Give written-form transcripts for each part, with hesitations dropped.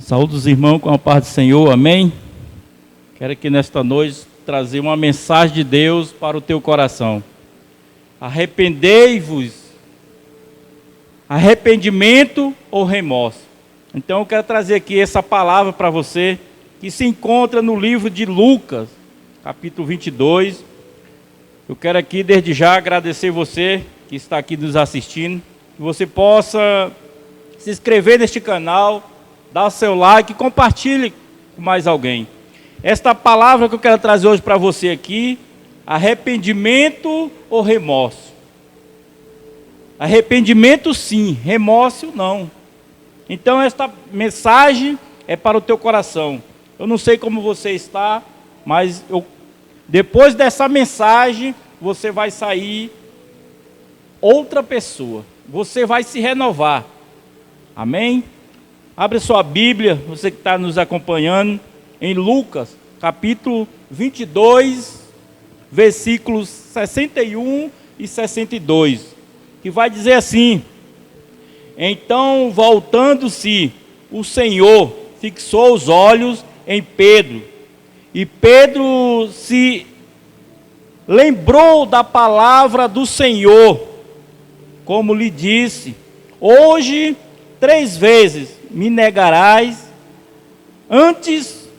Saúde os irmãos com a paz do Senhor, amém? Quero aqui nesta noite trazer uma mensagem de Deus para o teu coração. Arrependei-vos, arrependimento ou remorso. Então eu quero trazer aqui essa palavra para você, que se encontra no livro de Lucas, capítulo 22. Eu quero aqui desde já agradecer você que está aqui nos assistindo, que você possa se inscrever neste canal, dar o seu like e compartilhe com mais alguém. Esta palavra que eu quero trazer hoje para você aqui, arrependimento ou remorso? Arrependimento sim, remorso não. Então esta mensagem é para o teu coração. Eu não sei como você está, mas depois dessa mensagem você vai sair outra pessoa. Você vai se renovar. Amém? Abre sua Bíblia, você que está nos acompanhando, em Lucas, capítulo 22, versículos 61 e 62, que vai dizer assim: Então, voltando-se, o Senhor fixou os olhos em Pedro, e Pedro se lembrou da palavra do Senhor, como lhe disse: Hoje 3 vezes me negarás antes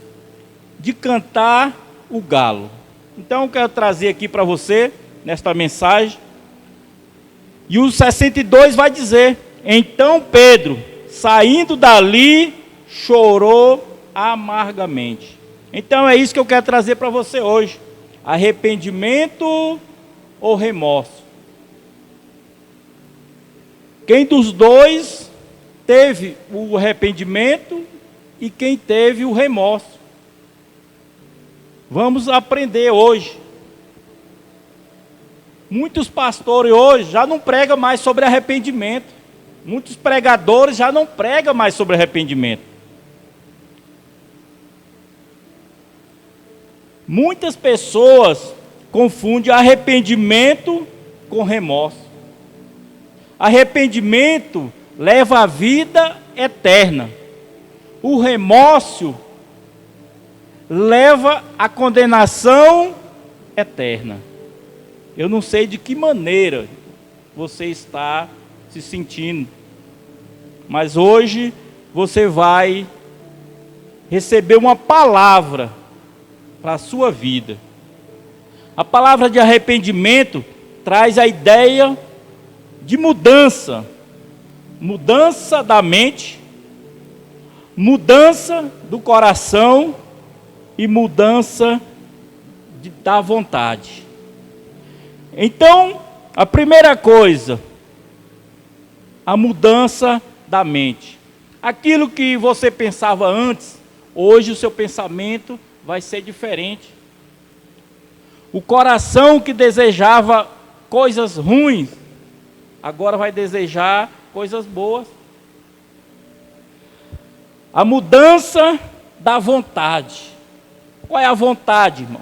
de cantar o galo. Então eu quero trazer aqui para você, nesta mensagem, e o 62 vai dizer: Então Pedro, saindo dali, chorou amargamente. Então é isso que eu quero trazer para você hoje: arrependimento ou remorso? Quem dos dois teve o arrependimento e quem teve o remorso? Vamos aprender hoje. Muitos pastores hoje já não pregam mais sobre arrependimento. Muitos pregadores já não pregam mais sobre arrependimento. Muitas pessoas confundem arrependimento com remorso. Arrependimento leva à vida eterna. O remorso leva à condenação eterna. Eu não sei de que maneira você está se sentindo, mas hoje você vai receber uma palavra para a sua vida. A palavra de arrependimento traz a ideia de mudança. Mudança da mente, mudança do coração e mudança da vontade. Então, a primeira coisa, a mudança da mente. Aquilo que você pensava antes, hoje o seu pensamento vai ser diferente. O coração que desejava coisas ruins, agora vai desejar coisas boas. A mudança da vontade. Qual é a vontade, irmão?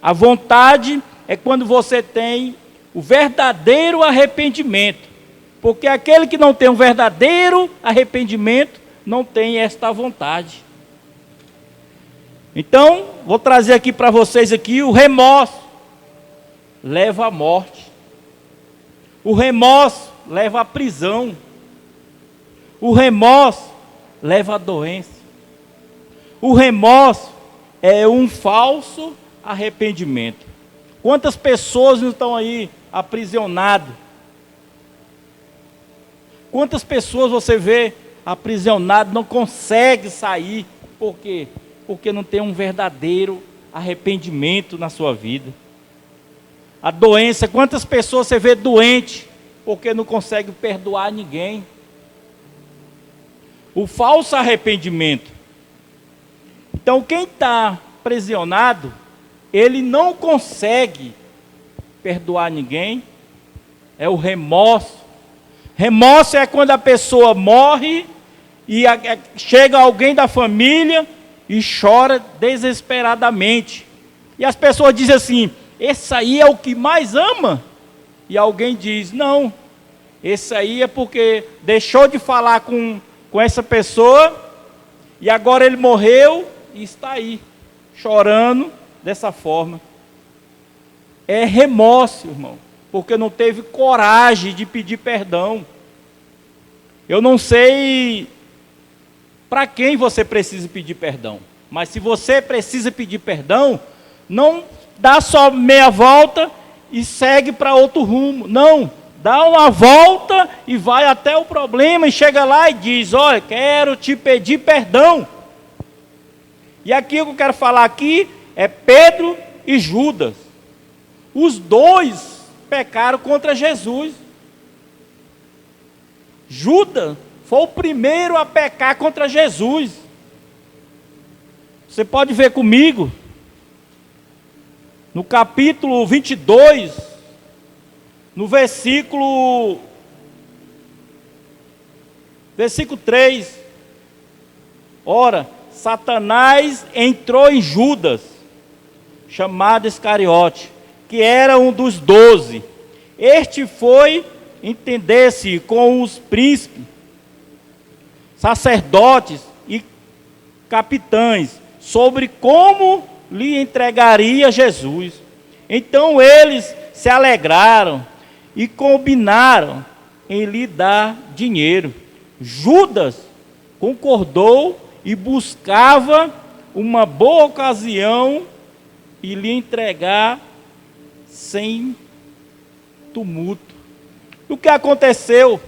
A vontade é quando você tem o verdadeiro arrependimento. Porque aquele que não tem um verdadeiro arrependimento, não tem esta vontade. Então, vou trazer aqui para vocês aqui o remorso. Leva à morte. O remorso leva à prisão. O remorso leva à doença. O remorso é um falso arrependimento. Quantas pessoas não estão aí aprisionadas? Quantas pessoas você vê aprisionadas, não consegue sair? Por quê? Porque não tem um verdadeiro arrependimento na sua vida. A doença, quantas pessoas você vê doente, porque não consegue perdoar ninguém? O falso arrependimento. Então quem está aprisionado, ele não consegue perdoar ninguém, é o remorso. Remorso é quando a pessoa morre e chega alguém da família e chora desesperadamente. E as pessoas dizem assim: esse aí é o que mais ama? E alguém diz: não, esse aí é porque deixou de falar com essa pessoa e agora ele morreu e está aí, chorando dessa forma. É remorso, irmão, porque não teve coragem de pedir perdão. Eu não sei para quem você precisa pedir perdão, mas se você precisa pedir perdão, não dá só meia volta e segue para outro rumo. Não, dá uma volta e vai até o problema e chega lá e diz: olha, quero te pedir perdão. E aqui o que eu quero falar aqui é Pedro e Judas. Os dois pecaram contra Jesus. Judas foi o primeiro a pecar contra Jesus. Você pode ver comigo, no capítulo 22, no versículo 3. Ora, Satanás entrou em Judas, chamado Iscariote, que era um dos 12. Este foi entender-se com os príncipes, sacerdotes e capitães sobre como lhe entregaria Jesus. Então eles se alegraram e combinaram em lhe dar dinheiro. Judas concordou e buscava uma boa ocasião e lhe entregar sem tumulto. O que aconteceu?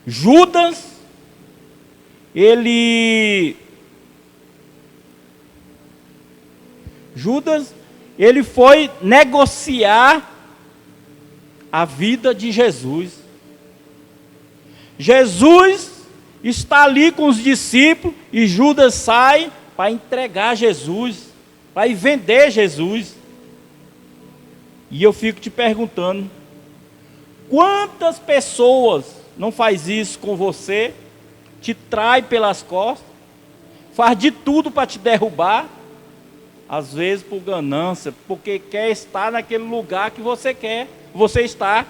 Judas, ele foi negociar a vida de Jesus. Jesus está ali com os discípulos e Judas sai para entregar Jesus, para ir vender Jesus. E eu fico te perguntando, quantas pessoas não faz isso com você, te trai pelas costas, faz de tudo para te derrubar, às vezes por ganância, porque quer estar naquele lugar que você está.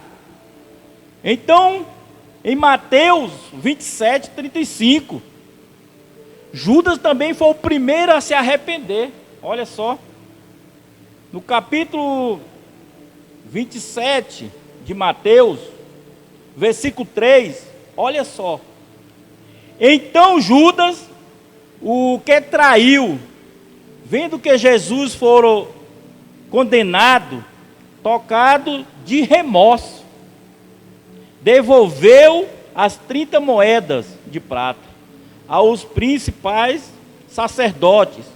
Então, em Mateus 27, 35, Judas também foi o primeiro a se arrepender. Olha só, no capítulo 27 de Mateus, versículo 3, olha só. Então Judas, o que traiu, vendo que Jesus fora condenado, tocado de remorso, devolveu as 30 moedas de prata aos principais sacerdotes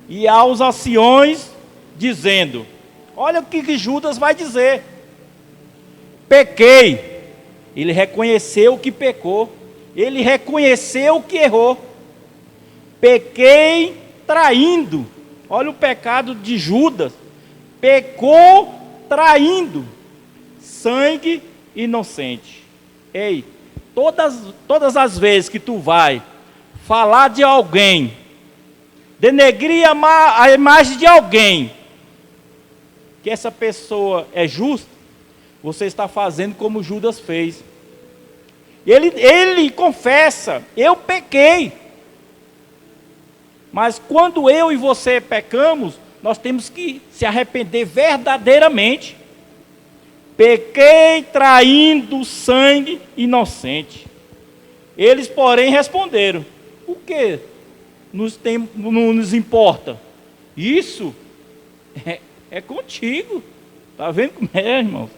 e aos anciões, dizendo: olha o que Judas vai dizer. Pequei. Ele reconheceu que pecou. Ele reconheceu que errou. Pequei traindo. Olha o pecado de Judas. Pecou traindo sangue inocente. Ei, todas as vezes que tu vai falar de alguém, denegrir a imagem de alguém, que essa pessoa é justa, você está fazendo como Judas fez. Ele confessa: eu pequei. Mas quando eu e você pecamos, nós temos que se arrepender verdadeiramente. Pequei traindo sangue inocente. Eles, porém, responderam: o que não nos importa? Isso é contigo. Está vendo como é, irmãos?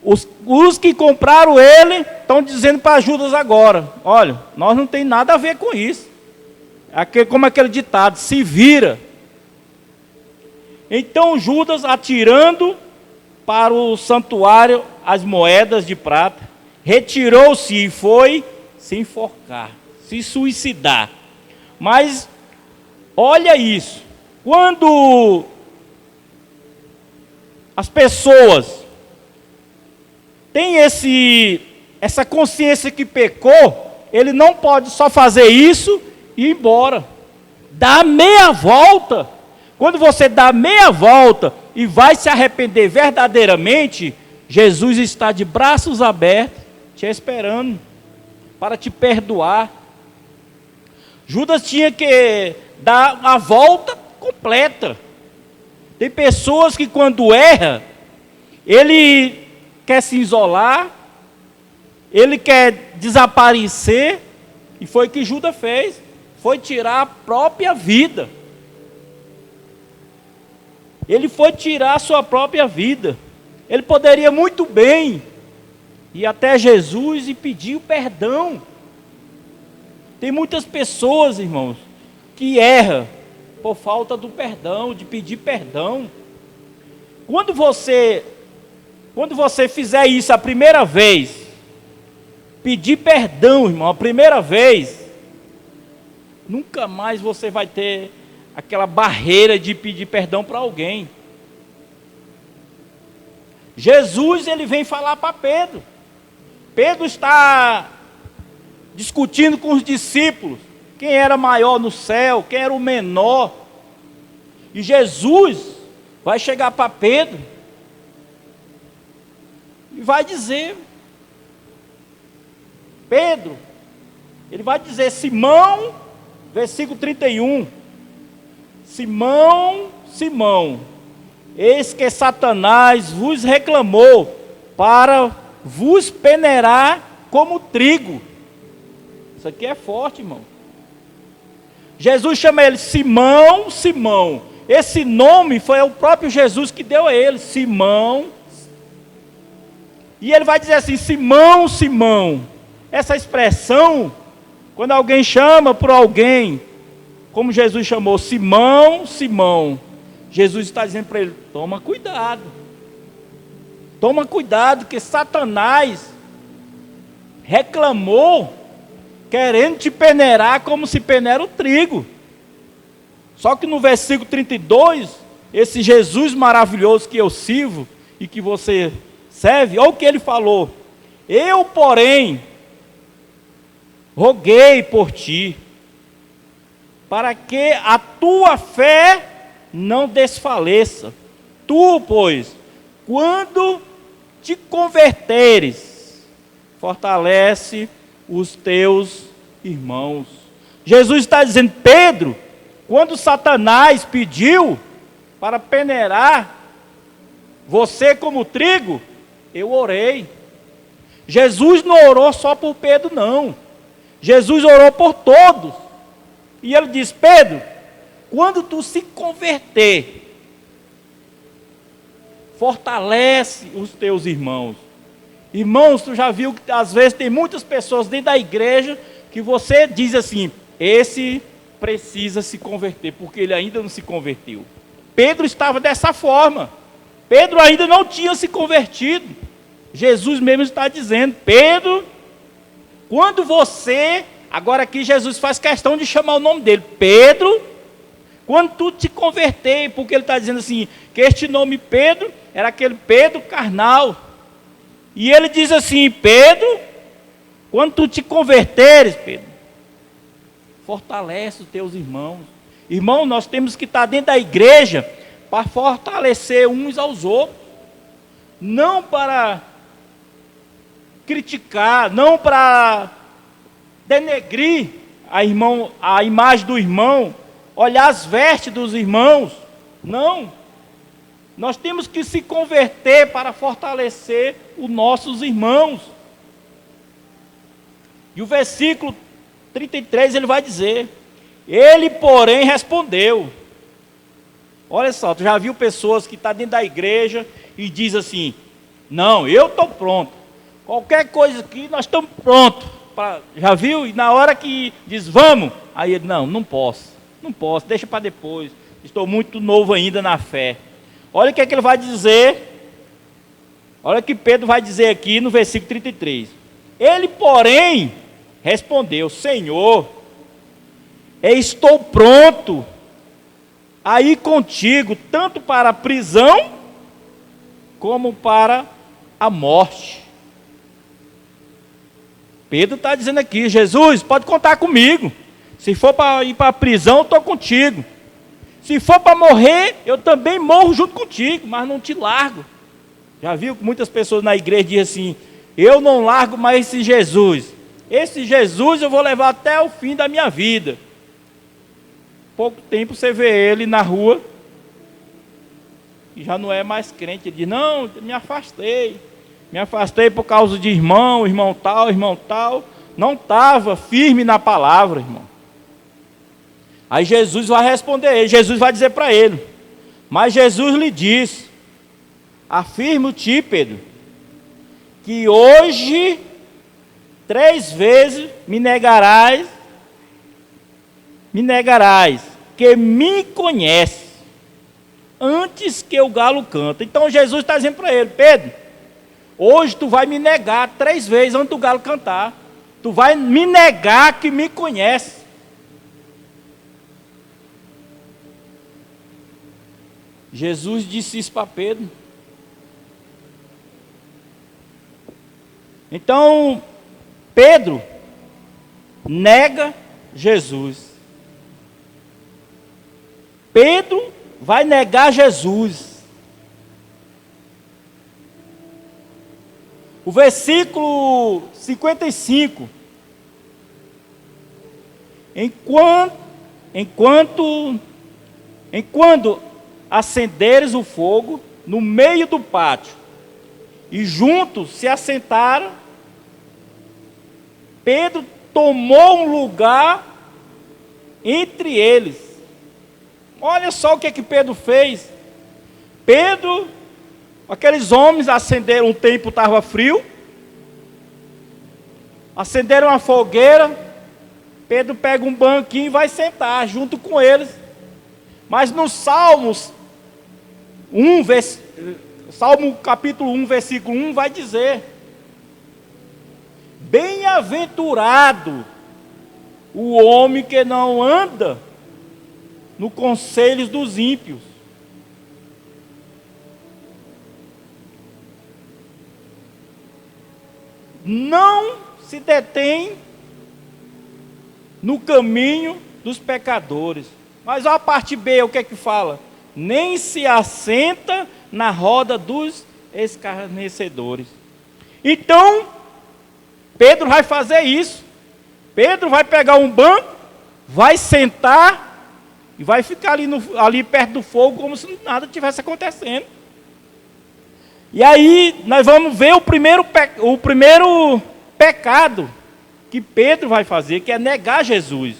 Os que compraram ele estão dizendo para Judas agora: olha, nós não tem nada a ver com isso. Como aquele ditado: se vira. Então Judas, atirando para o santuário as moedas de prata, retirou-se e foi se enforcar, se suicidar. Mas olha isso, quando as pessoas têm essa consciência que pecou, ele não pode só fazer isso e ir embora. Dá meia volta. Quando você dá meia volta e vai se arrepender verdadeiramente, Jesus está de braços abertos, te esperando, para te perdoar. Judas tinha que dar a volta completa. Tem pessoas que quando erra, ele quer se isolar, ele quer desaparecer, e foi o que Judas fez, foi tirar a própria vida. Ele foi tirar a sua própria vida. Ele poderia muito bem ir até Jesus e pedir o perdão. Tem muitas pessoas, irmãos, que erram por falta do perdão, de pedir perdão. Quando você fizer isso a primeira vez, pedir perdão, irmão, a primeira vez, nunca mais você vai ter aquela barreira de pedir perdão para alguém. Jesus, ele vem falar para Pedro. Pedro está discutindo com os discípulos quem era maior no céu, quem era o menor. E Jesus vai chegar para Pedro e vai dizer: Pedro, ele vai dizer, Simão, versículo 31, Simão, Simão, eis que Satanás vos reclamou para vos peneirar como trigo. Isso aqui é forte, irmão. Jesus chama ele Simão, Simão. Esse nome foi o próprio Jesus que deu a ele, Simão. E ele vai dizer assim, Simão, Simão. Essa expressão, quando alguém chama por alguém, como Jesus chamou, Simão, Simão, Jesus está dizendo para ele, toma cuidado. Toma cuidado, que Satanás reclamou, querendo te peneirar como se peneira o trigo. Só que no versículo 32, esse Jesus maravilhoso que eu sirvo e que você serve, olha o que ele falou. Eu, porém, roguei por ti, para que a tua fé não desfaleça. Tu, pois, quando te converteres, fortalece os teus irmãos. Jesus está dizendo, Pedro, quando Satanás pediu para peneirar você como trigo, eu orei. Jesus não orou só por Pedro, não. Jesus orou por todos. E ele diz, Pedro, quando tu se converter, fortalece os teus irmãos. Irmãos, tu já viu que às vezes tem muitas pessoas dentro da igreja que você diz assim, esse precisa se converter, porque ele ainda não se converteu. Pedro estava dessa forma. Pedro ainda não tinha se convertido. Jesus mesmo está dizendo, Pedro, quando você, agora aqui Jesus faz questão de chamar o nome dele, Pedro, quando tu te converter, porque ele está dizendo assim, que este nome Pedro, era aquele Pedro carnal. E ele diz assim, Pedro, quando tu te converteres, Pedro, fortalece os teus irmãos. Irmão, nós temos que estar dentro da igreja para fortalecer uns aos outros. Não para criticar, não para denegrir a imagem do irmão, olhar as vestes dos irmãos. Não. Nós temos que se converter para fortalecer os nossos irmãos. E o versículo 33 ele vai dizer, ele porém respondeu. Olha só, tu já viu pessoas que estão dentro da igreja e diz assim, não, eu estou pronto. Qualquer coisa aqui nós estamos prontos. Já viu? E na hora que diz, vamos, aí ele, não posso, deixa para depois. Estou muito novo ainda na fé. Olha o que é que ele vai dizer. Olha o que Pedro vai dizer aqui no versículo 33. Ele, porém, respondeu, Senhor, estou pronto a ir contigo, tanto para a prisão, como para a morte. Pedro está dizendo aqui, Jesus, pode contar comigo. Se for para ir para a prisão, eu estou contigo. Se for para morrer, eu também morro junto contigo, mas não te largo. Já viu que muitas pessoas na igreja dizem assim, eu não largo mais esse Jesus. Esse Jesus eu vou levar até o fim da minha vida. pouco tempo você vê ele na rua, e já não é mais crente. Ele diz, não, me afastei por causa de irmão tal. Não estava firme na palavra, irmão. Aí Jesus vai responder a ele, Jesus vai dizer para ele, mas Jesus lhe disse, afirmo-te, Pedro, que hoje 3 vezes me negarás, que me conhece, antes que o galo canta. Então Jesus está dizendo para ele, Pedro, hoje tu vai me negar 3 vezes antes do galo cantar. Tu vai me negar que me conhece. Jesus disse isso para Pedro. Então, Pedro nega Jesus. Pedro vai negar Jesus. O versículo 55. Enquanto acenderes o fogo no meio do pátio, e juntos se assentaram, Pedro tomou um lugar entre eles. Olha só o que Pedro fez. Pedro, aqueles homens acenderam, um tempo estava frio, acenderam uma fogueira, Pedro pega um banquinho e vai sentar junto com eles. Mas no Salmos 1, Salmo capítulo 1, versículo 1, vai dizer, bem-aventurado o homem que não anda no conselho dos ímpios, não se detém no caminho dos pecadores. Mas olha a parte B, o que é que fala? Nem se assenta na roda dos escarnecedores. Então, Pedro vai fazer isso. Pedro vai pegar um banco, vai sentar e vai ficar ali perto do fogo como se nada tivesse acontecendo. E aí nós vamos ver o primeiro pecado que Pedro vai fazer, que é negar Jesus.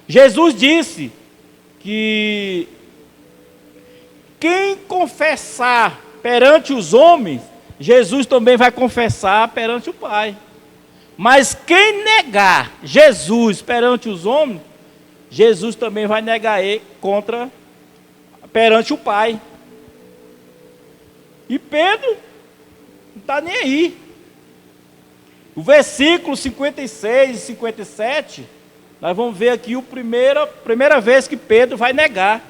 Jesus disse que quem confessar perante os homens, Jesus também vai confessar perante o Pai. Mas quem negar Jesus perante os homens, Jesus também vai negar ele perante o Pai. E Pedro não está nem aí. O versículo 56 e 57, nós vamos ver aqui a primeira vez que Pedro vai negar.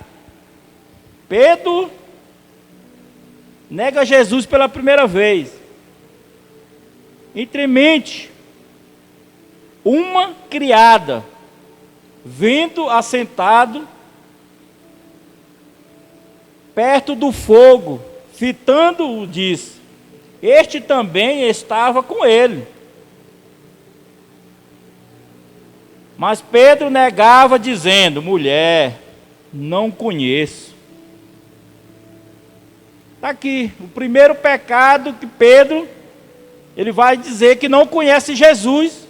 Pedro nega Jesus pela primeira vez. Entremente, uma criada, vendo assentado perto do fogo, fitando-o, disse, este também estava com ele. Mas Pedro negava, dizendo, mulher, não conheço. Está aqui, o primeiro pecado que Pedro, ele vai dizer que não conhece Jesus.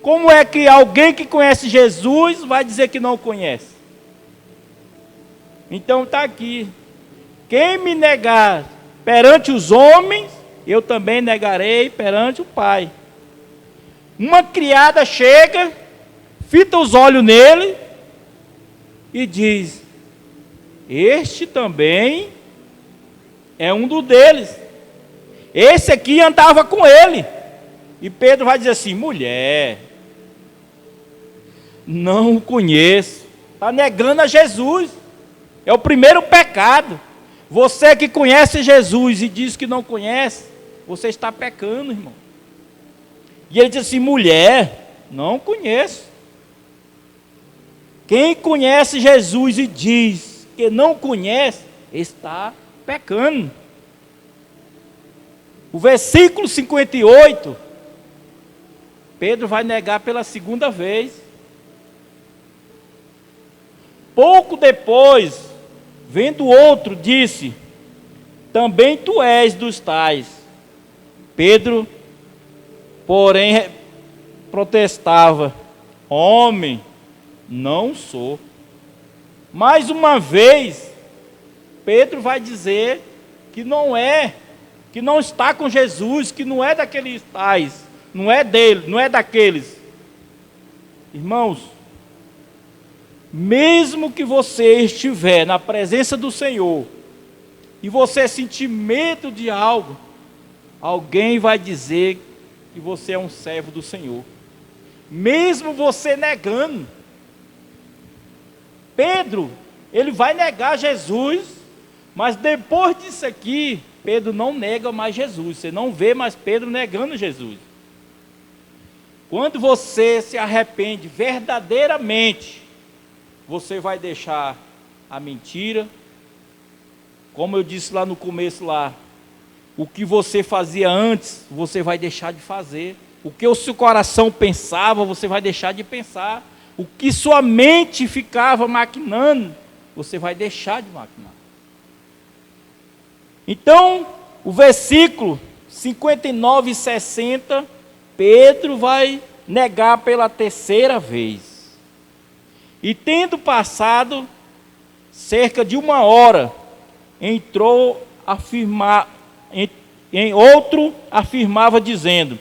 Como é que alguém que conhece Jesus vai dizer que não conhece? Então está aqui, quem me negar perante os homens, eu também negarei perante o Pai. Uma criada chega, fita os olhos nele e diz, este também é um deles. Esse aqui andava com ele. E Pedro vai dizer assim, mulher, não o conheço. Está negando a Jesus. É o primeiro pecado. Você que conhece Jesus e diz que não conhece, você está pecando, irmão. E ele diz assim, mulher, não conheço. Quem conhece Jesus e diz que não conhece, está pecando. O versículo 58, Pedro vai negar pela segunda vez. Pouco depois, vendo outro, disse: também tu és dos tais. Pedro, porém, protestava: homem, não sou. Mais uma vez, Pedro vai dizer que não é, que não está com Jesus, que não é daqueles tais, não é dele, não é daqueles. Irmãos, mesmo que você estiver na presença do Senhor e você sentir medo de algo, alguém vai dizer que você é um servo do Senhor, mesmo você negando. Pedro, ele vai negar Jesus, mas depois disso aqui, Pedro não nega mais Jesus. Você não vê mais Pedro negando Jesus. Quando você se arrepende verdadeiramente, você vai deixar a mentira. Como eu disse lá no começo lá, o que você fazia antes, você vai deixar de fazer. O que o seu coração pensava, você vai deixar de pensar. O que sua mente ficava maquinando, você vai deixar de maquinar. Então, o versículo 59 e 60, Pedro vai negar pela terceira vez. E tendo passado cerca de 1 hora, entrou a afirmar, em outro afirmava dizendo: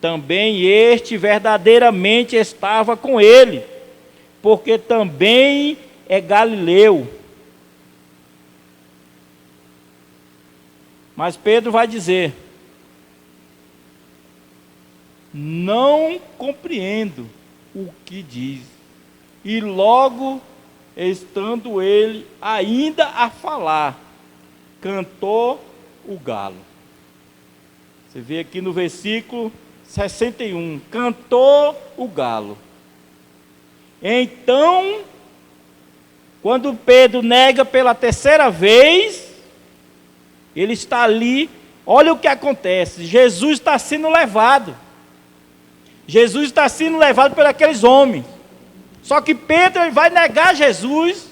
também este verdadeiramente estava com ele, porque também é galileu. Mas Pedro vai dizer: não compreendo o que diz. E logo, estando ele ainda a falar, cantou o galo. Você vê aqui no versículo 61, cantou o galo. Então, quando Pedro nega pela terceira vez, ele está ali, olha o que acontece, Jesus está sendo levado. Jesus está sendo levado por aqueles homens. Só que Pedro ele vai negar Jesus,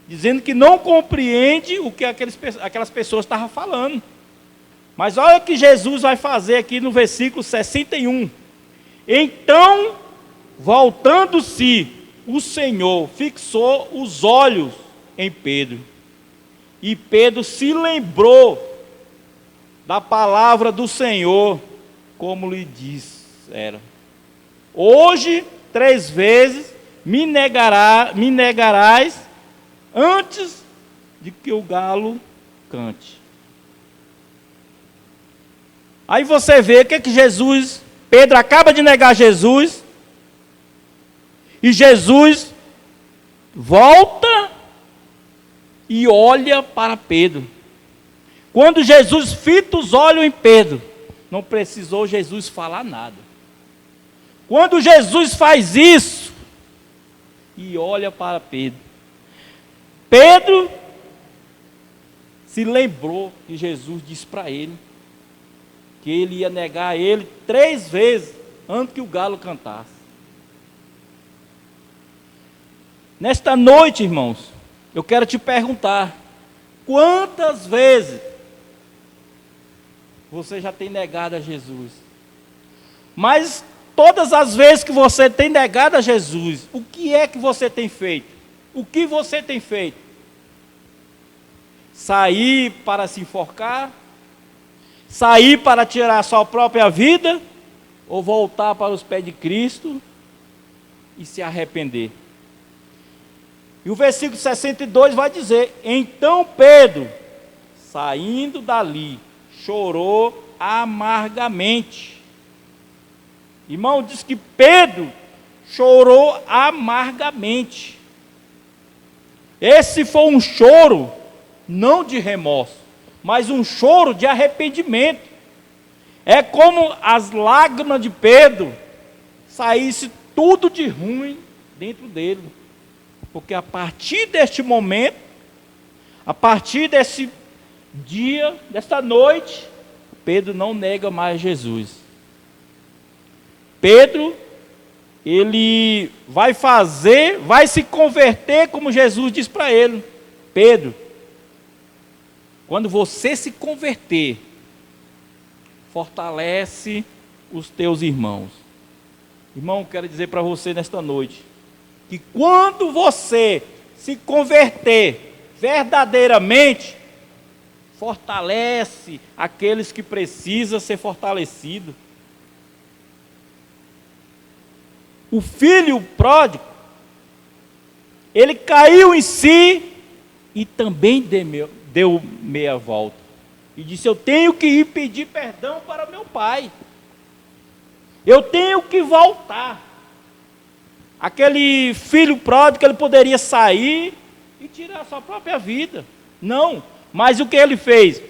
dizendo que não compreende o que aquelas pessoas estavam falando. Mas olha o que Jesus vai fazer aqui no versículo 61. Então, voltando-se, o Senhor fixou os olhos em Pedro. E Pedro se lembrou da palavra do Senhor, como lhe dissera: hoje 3 vezes me negarás antes de que o galo cante. Aí você vê o que Jesus, Pedro acaba de negar Jesus, e Jesus volta e olha para Pedro. Quando Jesus fita os olhos em Pedro, não precisou Jesus falar nada. Quando Jesus faz isso e olha para Pedro, Pedro se lembrou que Jesus disse para ele que ele ia negar ele 3 vezes antes que o galo cantasse. Nesta noite, irmãos, eu quero te perguntar: quantas vezes você já tem negado a Jesus? Mas todas as vezes que você tem negado a Jesus, o que é que você tem feito? O que você tem feito? Sair para se enforcar? Sair para tirar a sua própria vida? Ou voltar para os pés de Cristo e se arrepender? E o versículo 62 vai dizer: então Pedro, saindo dali, chorou amargamente. Irmão, diz que Pedro chorou amargamente. Esse foi um choro, não de remorso, mas um choro de arrependimento. É como as lágrimas de Pedro saísse tudo de ruim dentro dele. Porque a partir deste momento, a partir desse dia, desta noite, Pedro não nega mais Jesus. Pedro, ele vai se converter como Jesus disse para ele. Pedro, quando você se converter, fortalece os teus irmãos. Irmão, eu quero dizer para você nesta noite, que quando você se converter verdadeiramente, fortalece aqueles que precisam ser fortalecidos. O filho pródigo, ele caiu em si e também deu meia volta. E disse, eu tenho que ir pedir perdão para meu pai. Eu tenho que voltar. Aquele filho pródigo, ele poderia sair e tirar a sua própria vida. Não, mas o que ele fez?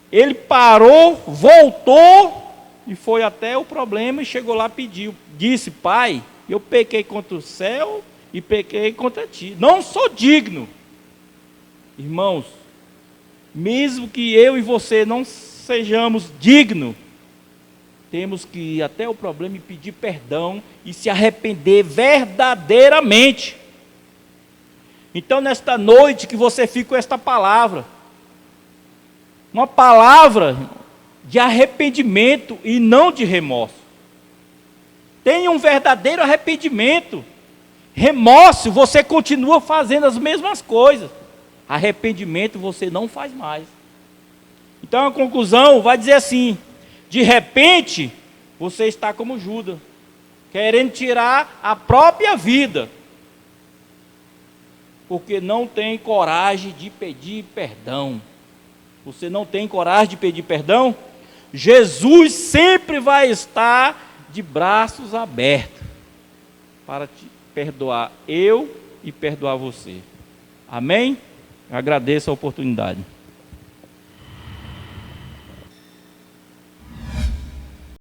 Ele parou, voltou e foi até o problema e chegou lá e pediu. Disse, pai, eu pequei contra o céu e pequei contra ti. Não sou digno. Irmãos, mesmo que eu e você não sejamos dignos, temos que ir até o problema e pedir perdão e se arrepender verdadeiramente. Então, nesta noite, que você fique com esta palavra. Uma palavra de arrependimento e não de remorso. Tenha um verdadeiro arrependimento. Remorso, você continua fazendo as mesmas coisas. Arrependimento, você não faz mais. Então, a conclusão vai dizer assim: de repente, você está como Judas, querendo tirar a própria vida, porque não tem coragem de pedir perdão. Você não tem coragem de pedir perdão? Jesus sempre vai estar de braços abertos para te perdoar eu e perdoar você. Amém? Eu agradeço a oportunidade.